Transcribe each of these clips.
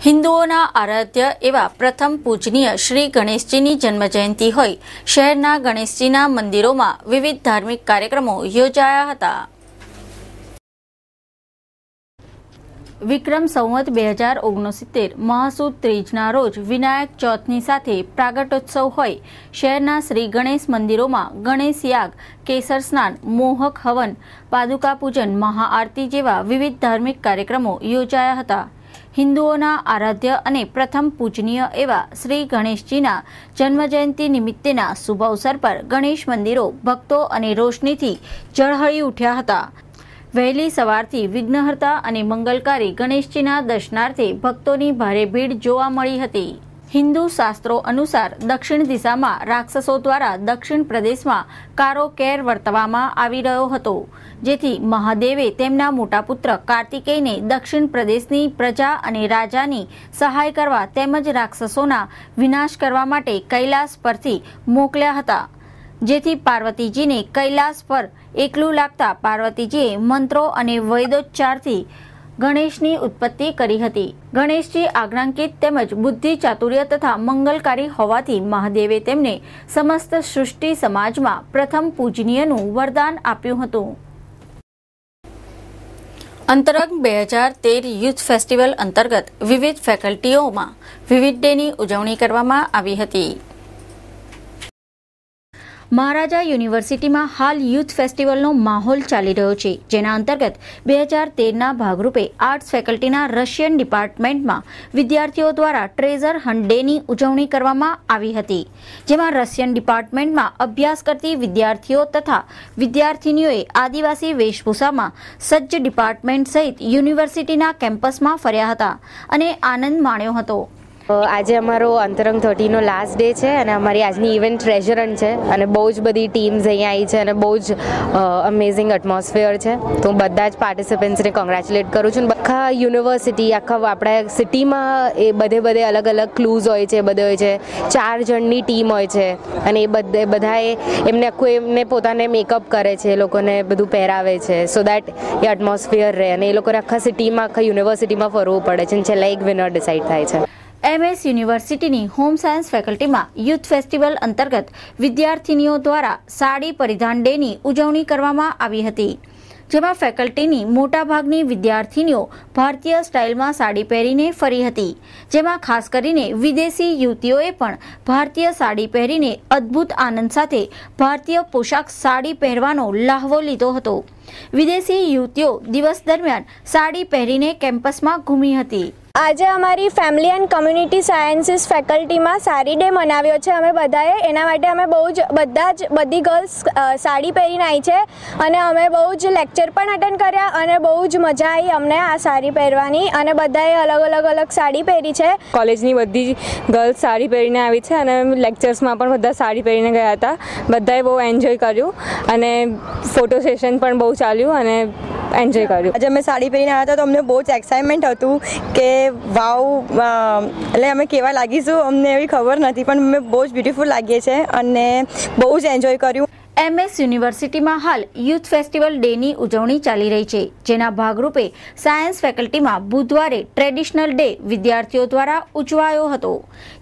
હિન્દુઓના આરાધ્ય એવા પ્રથમ પૂજનીય શ્રી ગણેશજીની જન્મજયંતિ હોય શહેરના ગણેશજીના મંદિરોમાં વિવિધ ધાર્મિક કાર્યક્રમો યોજાયા હતા. વિક્રમ સંવત 2069 મહાસુદ ત્રીજના રોજ વિનાયક ચોથની સાથે પ્રાગટ્યોત્સવ હોય શહેરના શ્રી ગણેશ મંદિરોમાં ગણેશ યાગ, કેસર સ્નાન, મોહક હવન, પાદુકા પૂજન, મહાઆરતી જેવા વિવિધ ધાર્મિક કાર્યક્રમો યોજાયા હતા. હિન્દુઓના આરાધ્ય અને પ્રથમ પૂજનીય એવા શ્રી ગણેશજીના જન્મજયંતિ નિમિત્તેના શુભ અવસર પર ગણેશ મંદિરો ભક્તો અને રોશનીથી ઝળહળી ઉઠ્યા હતા. વહેલી સવારથી વિઘ્નહર્તા અને મંગલકારી ગણેશજીના દર્શનાર્થે ભક્તોની ભારે ભીડ જોવા મળી હતી. હિન્દુ શાસ્ત્રો અનુસાર દક્ષિણ દિશામાં રાક્ષસો દ્વારા દક્ષિણ પ્રદેશમાં કારો કેર વર્તવામાં આવી રહ્યો હતો, જેથી મહાદેવે તેમના મોટા પુત્ર કાર્તિકેયને દક્ષિણ પ્રદેશની પ્રજા અને રાજાની સહાય કરવા તેમજ રાક્ષસોના વિનાશ કરવા માટે કૈલાસ પરથી મોકલ્યા હતા. જેથી પાર્વતીજીને કૈલાસ પર એકલું લાગતા પાર્વતીજીએ મંત્રો અને વૈદોચ્ચારથી ગણેશની ઉત્પત્તિ કરી હતી. ગણેશજી આજ્ઞાંકિત તેમજ બુદ્ધિ, ચાતુર્ય તથા મંગલકારી હોવાથી મહાદેવે તેમને સમસ્ત સૃષ્ટિ સમાજમાં પ્રથમ પૂજનીયનું વરદાન આપ્યું હતું. અંતરંગ 2013 યુથ ફેસ્ટિવલ અંતર્ગત વિવિધ ફેકલ્ટીઓમાં વિવિધ ડેની ઉજવણી કરવામાં આવી હતી. મહારાજા યુનિવર્સિટીમાં હાલ યુથ ફેસ્ટિવલનો માહોલ ચાલી રહ્યો છે, જેના અંતર્ગત 2013ના ભાગરૂપે આર્ટ્સ ફેકલ્ટીના રશિયન ડિપાર્ટમેન્ટમાં વિદ્યાર્થીઓ દ્વારા ટ્રેઝર હન્ટ ડેની ઉજવણી કરવામાં આવી હતી, જેમાં રશિયન ડિપાર્ટમેન્ટમાં અભ્યાસ કરતી વિદ્યાર્થીઓ તથા વિદ્યાર્થિનીઓએ આદિવાસી વેશભૂષામાં સજ્જ ડિપાર્ટમેન્ટ સહિત યુનિવર્સિટીના કેમ્પસમાં ફર્યા હતા અને આનંદ માણ્યો હતો. આજે અમારો અંતરંગ 30નો લાસ્ટ ડે છે અને અમારી આજની ઇવેન્ટ ટ્રેઝર હન્ટ છે અને બહુ જ બધી ટીમ્સ અહીંયા આવી છે અને બહુ જ અમેઝિંગ એટમોસ્ફિયર છે. તો હું બધા જ પાર્ટિસિપન્ટ્સને કોંગ્રેચ્યુલેટ કરું છું. આખા યુનિવર્સિટી, આખા આપણા સિટીમાં એ બધે અલગ અલગ ક્લૂઝ હોય છે, બધે હોય છે. 4 જણની ટીમ હોય છે અને એ બધાએ એમને પોતાને મેકઅપ કરે છે, એ લોકોને બધું પહેરાવે છે સો દેટ એ એટમોસ્ફિયર રહે અને એ લોકોને આખા સિટીમાં, આખા યુનિવર્સિટીમાં ફરવું પડે છે અને છેલ્લે એક વિનર ડિસાઇડ થાય છે. MS યુનિવર્સિટીની હોમ સાયન્સ ફેકલ્ટીમાં યુથ ફેસ્ટિવલ અંતર્ગત વિદ્યાર્થીનીઓ દ્વારા સાડી પરિધાન ડેની ઉજવણી કરવામાં આવી હતી, જેમાં ફેકલ્ટીની મોટાભાગની વિદ્યાર્થીનીઓ ભારતીય સ્ટાઇલમાં સાડી પહેરીને ફરી હતી, જેમાં ખાસ કરીને વિદેશી યુવતીઓએ પણ ભારતીય સાડી પહેરીને અદ્ભુત આનંદ સાથે ભારતીય પોશાક સાડી પહેરવાનો લ્હાવો લીધો હતો. વિદેશી યુવતીઓ દિવસ દરમિયાન સાડી પહેરીને કેમ્પસમાં ઘૂમી હતી. આજે અમારી ફેમિલી એન્ડ કમ્યુનિટી સાયન્સીસ ફેકલ્ટીમાં સાડી ડે મનાવ્યો છે અમે બધાએ. એના માટે અમે બધી ગર્લ્સ સાડી પહેરીને આવી છે અને અમે બહુ જ લેક્ચર પણ અટેન્ડ કર્યા અને બહુ જ મજા આવી અમને આ સાડી પહેરવાની અને બધાએ અલગ સાડી પહેરી છે. કોલેજની બધી ગર્લ્સ સાડી પહેરીને આવી છે અને લેક્ચર્સમાં પણ બધા સાડી પહેરીને ગયા હતા. બધાએ બહુ એન્જોય કર્યું અને ફોટો સેશન પણ બહુ ચાલ્યું અને એન્જોય કર્યું. આજે અમે સાડી પહેરીને આવ્યા હતા તો અમને બહુ જ એક્સાઇટમેન્ટ હતું કે વાવ, એટલે અમે કેવા લાગીશું અમને એવી ખબર નથી, પણ અમે બહુ જ બ્યુટીફુલ લાગીએ છીએ અને બહુ જ એન્જોય કર્યું. MS યુનિવર્સિટીમાં હાલ યુથ ફેસ્ટિવલ ડેની ઉજવણી ચાલી રહી છે, જેના ભાગરૂપે સાયન્સ ફેકલ્ટીમાં બુધવારે ટ્રેડિશનલ ડે વિદ્યાર્થીઓ દ્વારા ઉજવાયો હતો,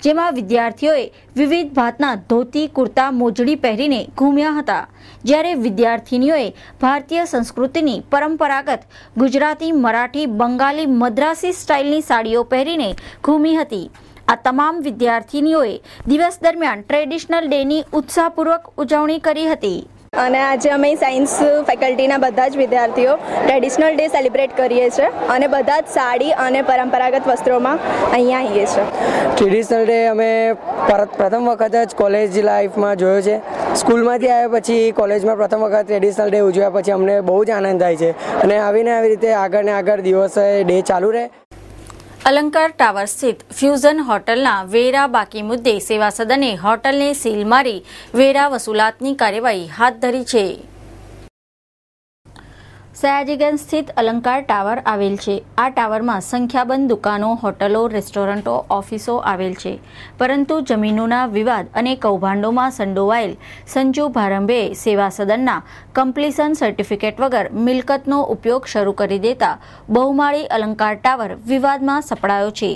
જેમાં વિદ્યાર્થીઓએ વિવિધ ભાતના ધોતી, કુર્તા, મોજડી પહેરીને ઘૂમ્યા હતા, જ્યારે વિદ્યાર્થિનીઓએ ભારતીય સંસ્કૃતિની પરંપરાગત ગુજરાતી, મરાઠી, બંગાળી, મદ્રાસી સ્ટાઇલની સાડીઓ પહેરીને ઘૂમી હતી. આ તમામ વિદ્યાર્થિનીઓએ દિવસ દરમિયાન ટ્રેડિશનલ ડેની ઉત્સાહપૂર્વક ઉજવણી કરી હતી. અને આજે અમે સાયન્સ ફેકલ્ટીના બધા જ વિદ્યાર્થીઓ ટ્રેડિશનલ ડે સેલિબ્રેટ કરીએ છીએ અને બધા જ સાડી અને પરંપરાગત વસ્ત્રોમાં અહીંયા આવીએ છીએ. ટ્રેડિશનલ ડે અમે પ્રથમ વખત જ કોલેજ લાઈફમાં જોયો છે. સ્કૂલમાંથી આવ્યા પછી કોલેજમાં પ્રથમ વખત ટ્રેડિશનલ ડે ઉજવ્યા પછી અમને બહુ જ આનંદ થાય છે અને આવીને આવી રીતે આગળ ને આગળ દિવસે ડે ચાલુ રહે. અલંકાર ટાવર સ્થિત ફ્યુઝન હોટલના વેરા બાકી મુદ્દે સેવા સદને હોટલને સીલ મારી વેરા વસૂલાતની કાર્યવાહી હાથ ધરી છે. સયાજીગંજ સ્થિત અલંકાર ટાવર આવેલ છે. આ ટાવરમાં સંખ્યાબંધ દુકાનો, હોટલો, રેસ્ટોરન્ટો, ઓફિસો આવેલ છે, પરંતુ જમીનોના વિવાદ અને કૌભાંડોમાં સંડોવાયેલ સંજુ ભારંભેએ સેવા સદનના કમ્પ્લીશન સર્ટિફિકેટ વગર મિલકતનો ઉપયોગ શરૂ કરી દેતા બહુમાળી અલંકાર ટાવર વિવાદમાં સપડાયો છે.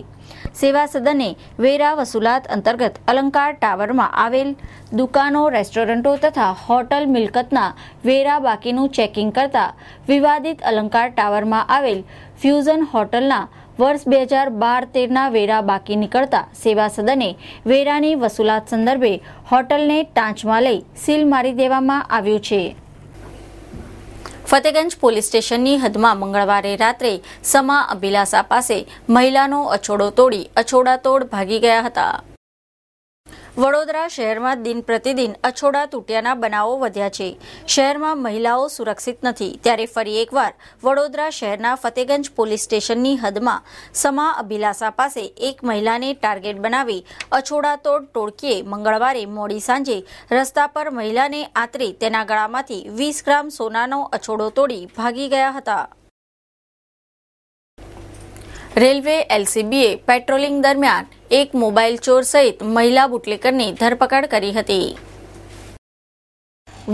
સેવા સદને વેરા વસૂલાત અંતર્ગત અલંકાર ટાવરમાં આવેલ દુકાનો, રેસ્ટોરન્ટો તથા હોટલ મિલકતના વેરા બાકીનું ચેકિંગ કરતા વિવાદિત અલંકાર ટાવરમાં આવેલ ફ્યુઝન હોટલના વર્ષ 2012-13ના વેરા બાકી નીકળતા સેવા સદને વેરાની વસૂલાત સંદર્ભે હોટલને ટાંચમાં લઈ સીલ મારી દેવામાં આવ્યું છે. ફતેગંજ પોલીસ સ્ટેશનની હદમાં મંગળવારે રાત્રે સમા અભિલાષા પાસે મહિલાનો અછોડો તોડી અછોડાતોડ ભાગી ગયા હતા. વડોદરા શહેરમાં દિન પ્રતિદિન અછોડા તૂટ્યાના બનાવો વધ્યા છે. શહેરમાં મહિલાઓ સુરક્ષિત નથી, ત્યારે ફરી એકવાર વડોદરા શહેરના ફતેગંજ પોલીસ સ્ટેશનની હદમાં સમા અભિલાષા પાસે એક મહિલાને ટાર્ગેટ બનાવી અછોડાતોડ ટોળકીએ મંગળવારે મોડી સાંજે રસ્તા પર મહિલાને આંતરી તેના ગળામાંથી 20 ગ્રામ સોનાનો અછોડો તોડી ભાગી ગયા હતા. રેલવે એલસીબીએ પેટ્રોલિંગ દરમિયાન એક મોબાઈલ ચોર સહિત મહિલા બુટલેકરની ધરપકડ કરી હતી.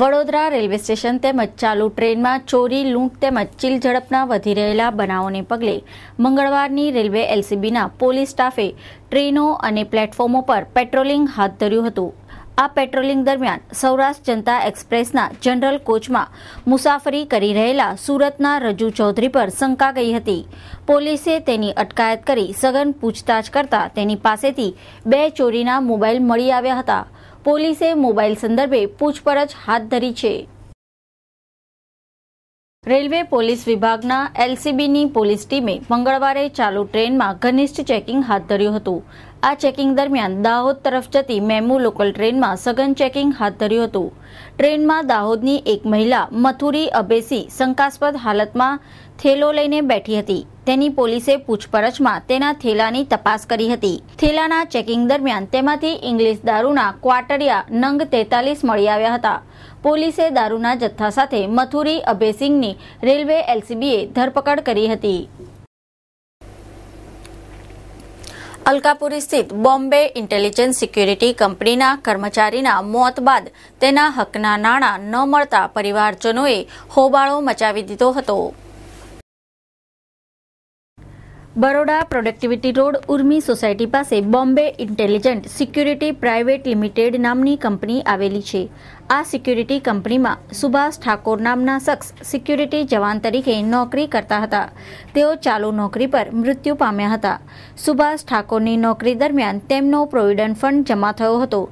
વડોદરા રેલવે સ્ટેશન તેમજ ચાલુ ટ્રેનમાં ચોરી, લૂંટ તેમજ ચીલઝડપના વધી રહેલા બનાવોને પગલે મંગળવારની રેલવે એલસીબીના પોલીસ સ્ટાફે ટ્રેનો અને પ્લેટફોર્મો પર પેટ્રોલિંગ હાથ ધર્યું હતું. આ પેટ્રોલિંગ દરમિયાન સૌરાષ્ટ્ર જનતા એક્સપ્રેસના જનરલ કોચમાં મુસાફરી કરી રહેલા સુરતના રજુ ચૌધરી પર શંકા ગઈ હતી. પોલીસે તેની અટકાયત કરી સઘન પૂછતાછ કરતા તેની પાસેથી 2 ચોરીના મોબાઈલ મળી આવ્યા હતા. પોલીસે મોબાઈલ સંદર્ભે પૂછપરછ હાથ ધરી છે. રેલવે પોલીસ વિભાગના એલસીબીની પોલીસ ટીમે મંગળવારે ચાલુ ટ્રેનમાં ઘનિષ્ઠ ચેકિંગ હાથ ધર્યું હતું. આ ચેકિંગ દરમિયાન દાહોદ તરફ જતી મેમુ લોકલ ટ્રેનમાં સઘન ચેકિંગ હાથ ધર્યું હતું. ટ્રેનમાં દાહોદની એક મહિલા મથુરી અબેસી શંકાસ્પદ હાલતમાં થેલો લઈને બેઠી હતી. તેની પોલીસે પૂછપરછમાં તેના થેલાની તપાસ કરી હતી. થેલાના ચેકિંગ દરમિયાન તેમાંથી ઇંગ્લિશ દારૂના ક્વાટરિયા નંગ 43 મળી આવ્યા હતા. પોલીસે દારૂના જથ્થા સાથે મથુરી અભેસિંગની રેલવે એલસીબીએ ધરપકડ કરી હતી. અલકાપુરી સ્થિત બોમ્બે ઇન્ટેલિજન્સ સિક્યુરિટી કંપનીના કર્મચારીના મોત બાદ તેના હકના નાણાં ન મળતા પરિવારજનોએ હોબાળો મચાવી દીધો હતો. Baroda productivity road Urmi society પાસે Bombay intelligent security private limited નામની કંપની આવેલી છે. આ સિક્યુરિટી કંપનીમાં સુભાષ ઠાકોર નામના શખ્સ સિક્યુરિટી જવાન તરીકે નોકરી કરતા હતા. તેઓ ચાલુ નોકરી પર મૃત્યુ પામ્યા હતા. સુભાષ ઠાકોરની નોકરી દરમિયાન તેમનો પ્રોવિડન્ટ ફંડ જમા થયો હતો.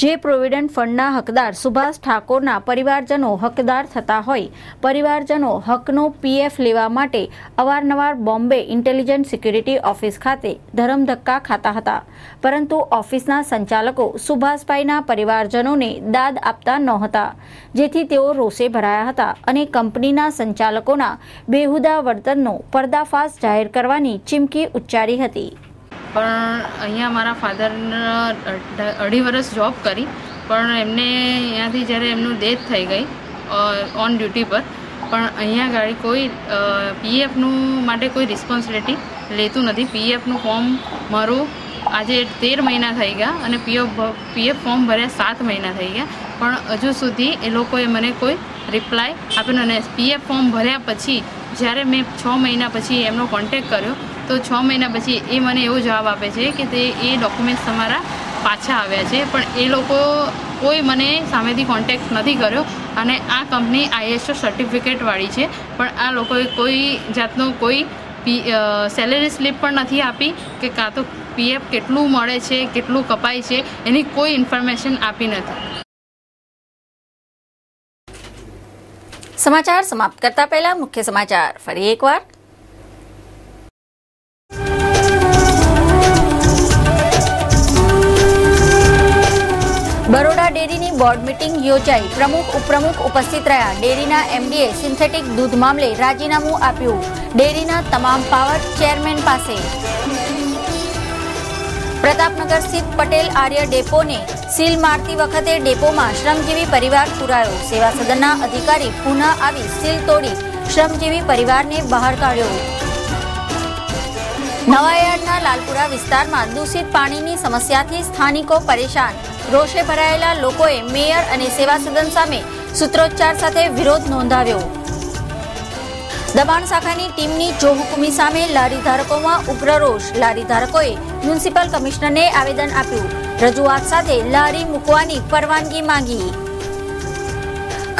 જે પ્રોવિડન્ટ ફંડના હકદાર સુભાષ ઠાકોરના પરિવારજનો હકદાર થતા હોય, પરિવારજનો હકનો પીએફ લેવા માટે અવારનવાર બોમ્બે ઇન્ટેલિજન્ટ સિક્યુરિટી ઓફિસ ખાતે ધરમધક્કા ખાતા હતા. પરંતુ ઓફિસના સંચાલકો સુભાષભાઈના પરિવારજનોને દાદ આપતા નહોતા, જેથી તેઓ રોષે ભરાયા હતા અને કંપનીના સંચાલકોના બેહુદા વર્તનનો પર્દાફાશ જાહેર કરવાની ચીમકી ઉચ્ચારી હતી. પણ અહીંયા મારા ફાધર 2.5 વર્ષ જોબ કરી, પણ એમને અહીંયાથી જ્યારે એમનું ડેથ થઈ ગઈ ઓન ડ્યુટી પર, પણ અહીંયા ગાડી કોઈ પીએફનું માટે કોઈ રિસ્પોન્સિબિલિટી લેતું નથી. પીએફનું ફોર્મ મારું આજે 13 મહિના થઈ ગયા અને પીએફ ફોર્મ ભર્યા 7 મહિના થઈ ગયા, પણ હજુ સુધી એ લોકોએ મને કોઈ રિપ્લાય આપ્યો અને પીએફ ફોર્મ ભર્યા પછી જ્યારે મેં 6 મહિના પછી એમનો કોન્ટેક્ટ કર્યો તો 6 મહિના પછી એ મને એવો જવાબ આપે છે કે એ ડોક્યુમેન્ટ્સ તમારા પાછા આવ્યા છે, પણ એ લોકો કોઈ મને સામેથી કોન્ટેક્ટ નથી કર્યો. અને આ કંપની ISO સર્ટિફિકેટવાળી છે, પણ આ લોકોએ કોઈ જાતનો કોઈ સેલેરી સ્લીપ પણ નથી આપી કે કાં તો પીએફ કેટલું મળે છે, કેટલું કપાય છે, એની કોઈ ઇન્ફોર્મેશન આપી નથી. સમાચાર સમાપ્ત કરતા પહેલા મુખ્ય સમાચાર ફરી એકવાર. બરોડા ડેરીની બોર્ડ મીટિંગ યોજાઈ. પ્રમુખ ઉપપ્રમુખ ઉપસ્થિત રહ્યા. ડેરીના MDએ સિન્થેટિક દૂધ મામલે રાજીનામું આપ્યું. ડેરીના તમામ પાવર ચેરમેન પાસે. પ્રતાપનગર સ્થિત પટેલ આર્ય ડેપોને સીલ મારતી વખતે ડેપોમાં શ્રમજીવી પરિવાર પુરાયો. સેવા સદનના અધિકારી પુનઃ આવી સીલ તોડી શ્રમજીવી પરિવારને બહાર કાઢ્યો. નવાયાર્ડના લાલપુરા વિસ્તારમાં દૂષિત પાણીની સમસ્યાથી સ્થાનિકો પરેશાન. રોષે ભરાયેલા લોકોએ મેયર અને સેવા સદન સામે સૂત્રોચ્ચાર સાથે વિરોધ નોંધાવ્યો. દબાણ શાખાની ટીમની જોહુકમી સામે લારી ધારકોમાં ઉગ્ર રોષ. લારી ધારકોએ મ્યુનિસિપલ કમિશનરને આવેદન આપ્યું. રજૂઆત સાથે લારી મૂકવાની પરવાનગી માંગી.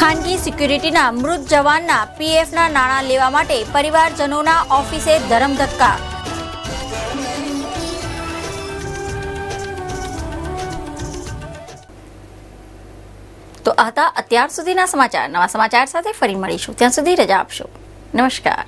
ખાનગી સિક્યુરિટીના મૃત જવાનના પીએફના નાણાં લેવા માટે પરિવારજનોના ઓફિસે ધરમધક્કા. તો આ હતા અત્યાર સુધીના સમાચાર. નવા સમાચાર સાથે ફરી મળીશું. ત્યાં સુધી રજા આપશો. નમસ્કાર.